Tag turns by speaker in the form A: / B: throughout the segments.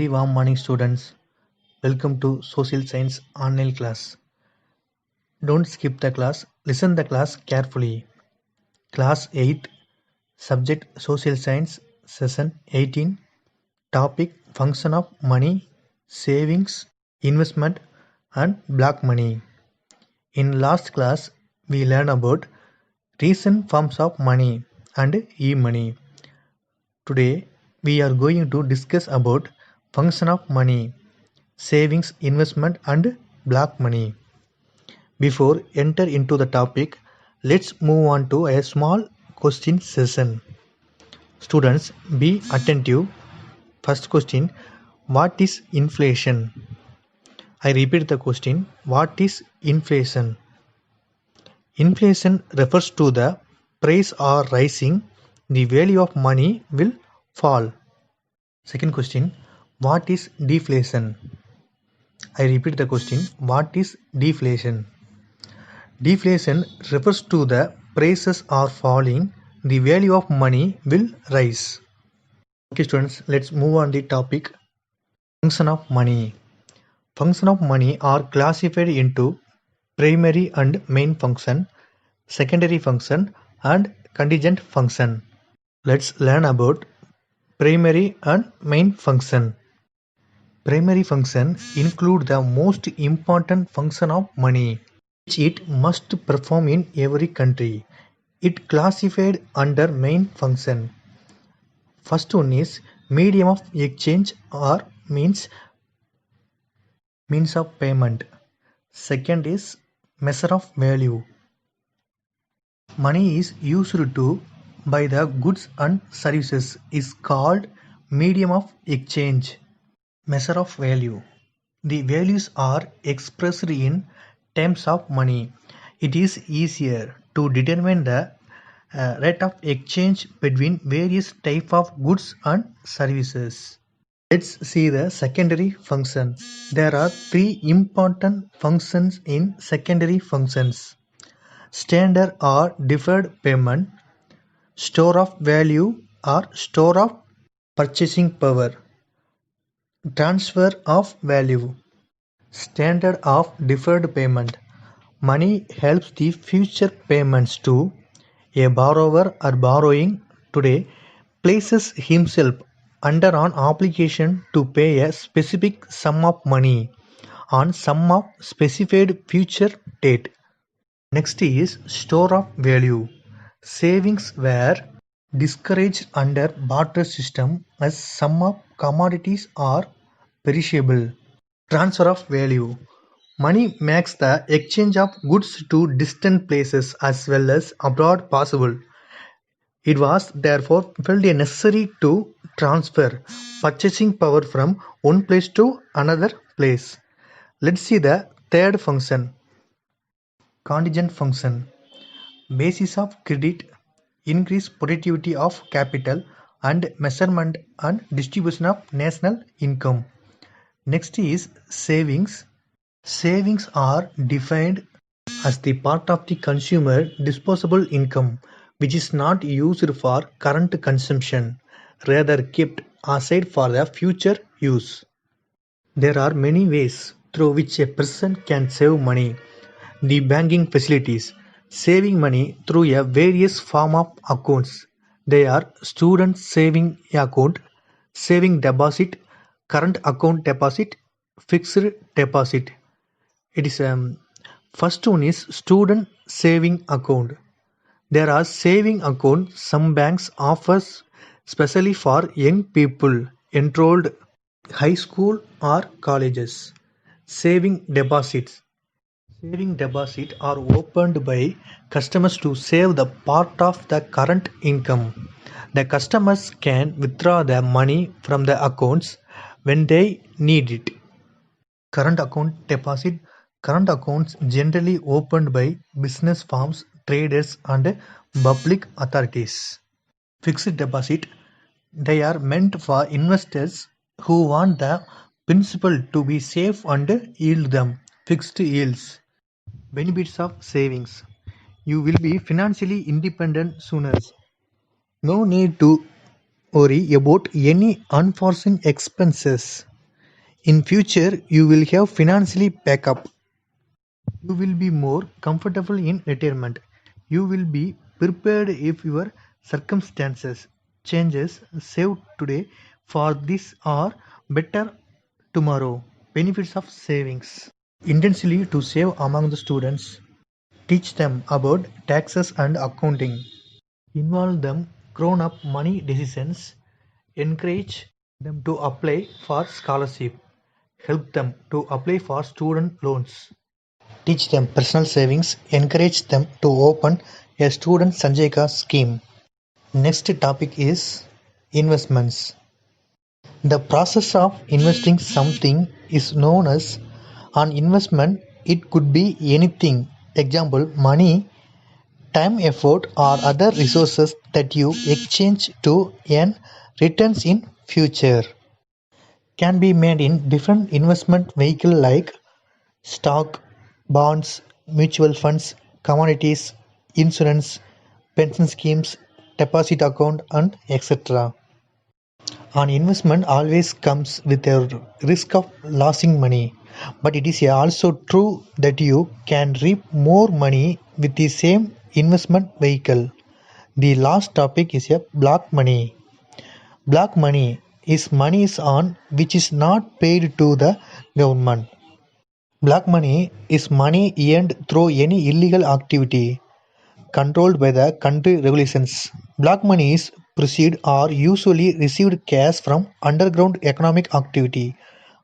A: Very warm morning, students. Welcome to Social Science online class. Don't skip the class. Listen the class carefully. Class 8, subject Social Science, session 18, topic function of money, savings, investment and black money. In last class, we learned about recent forms of money and e-money. Today, we are going to discuss about function of money, savings, investment and black money. Before enter into the topic, let's move on to a small question session. Students, be attentive. First question, what is inflation? I repeat the question, what is inflation? Inflation refers to the price are rising, the value of money will fall. Second question, what is deflation? I repeat the question, what is deflation? Deflation refers to the prices are falling, the value of money will rise. Okay students, let's move on the topic function of money. Function of money are classified into primary and main function, secondary function and contingent function. Let's learn about primary and main function. Primary function include the most important function of money, which it must perform in every country. It classified under main function. First one is medium of exchange or means of payment. Second is measure of value. Money is used to buy the goods and services is called medium of exchange. Measure of value. The values are expressed in terms of money. It is easier to determine the rate of exchange between various types of goods and services. Let's see the secondary function. There are three important functions in secondary functions: standard or deferred payment, store of value or store of purchasing power, transfer of value. Standard of deferred payment. Money helps the future payments to a borrower or borrowing today places himself under an obligation to pay a specific sum of money on some of specified future date. Next is store of value. Savings were discouraged under barter system as some of commodities are perishable. Transfer of value. Money makes the exchange of goods to distant places as well as abroad possible. It was therefore felt necessary to transfer purchasing power from one place to another place. Let's see the third function, contingent function. Basis of credit, increase productivity of capital and measurement and distribution of national income. Next is savings. Savings are defined as the part of the consumer disposable income which is not used for current consumption, rather kept aside for the future use. There are many ways through which a person can save money. The banking facilities. Saving money through a various form of accounts. They are student saving account, saving deposit, current account deposit, fixed deposit. It is first one is student saving account. There are saving accounts some banks offers specially for young people enrolled high school or colleges. Saving deposits. Saving deposits are opened by customers to save the part of the current income. The customers can withdraw the money from the accounts when they need it. Current account deposit. Current accounts generally opened by business firms, traders and public authorities. Fixed deposit. They are meant for investors who want the principal to be safe and yield them fixed yields. Benefits of savings. You will be financially independent sooner. No need to worry about any unforeseen expenses. In future, you will have financially backup. You will be more comfortable in retirement. You will be prepared if your circumstances changes. Save today for this or better tomorrow. Benefits of savings. Intensely to save among the students. Teach them about taxes and accounting. Involve them grown-up money decisions. Encourage them to apply for scholarship. Help them to apply for student loans. Teach them personal savings. Encourage them to open a student Sanjayka scheme. Next topic is investments. The process of investing something is known as an investment. It could be anything. Example, money, time, effort, or other resources that you exchange to earn returns in future. Can be made in different investment vehicle like stock, bonds, mutual funds, commodities, insurance, pension schemes, deposit account, and etc. An investment always comes with a risk of losing money, but it is also true that you can reap more money with the same investment vehicle. The last topic is a black money. Black money is money is on which is not paid to the government. Black money is money earned through any illegal activity controlled by the country regulations. Black money is proceed or usually received cash from underground economic activity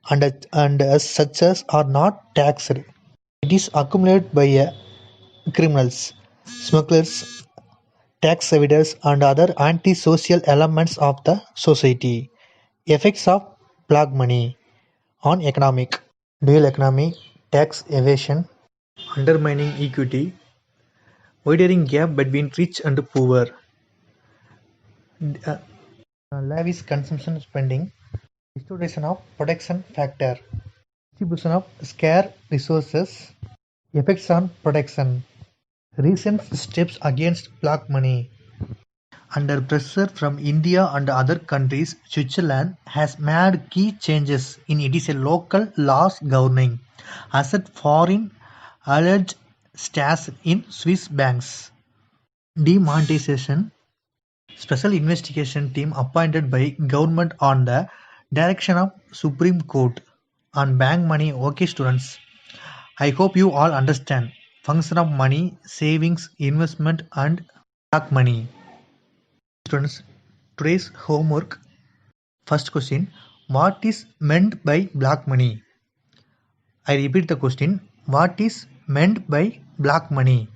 A: and as such as are not taxed. It is accumulated by criminals, smugglers, tax evaders and other anti-social elements of the society. Effects of black money on economic. Dual economy, tax evasion, undermining equity, widening gap between rich and poor, uh, lavish consumption spending, distortion of production factor, distribution of scarce resources, effects on production. Recent steps against black money. Under pressure from India and other countries, Switzerland has made key changes in its local laws governing asset foreign alleged stash in Swiss banks. Demonetization. Special investigation team appointed by government on the direction of Supreme Court on bank money. Okay students, I hope you all understand function of money, savings, investment and black money. Students, today's homework. First question, what is meant by black money? I repeat the question, what is meant by black money?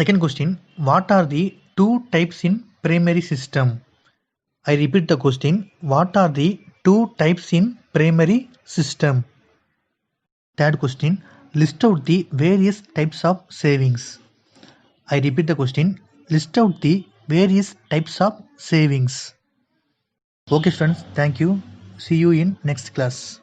A: Second question, what are the two types in primary system? I repeat the question, what are the two types in primary system? Third question, list out the various types of savings. I repeat the question, list out the various types of savings. Okay friends, thank you. See you in next class.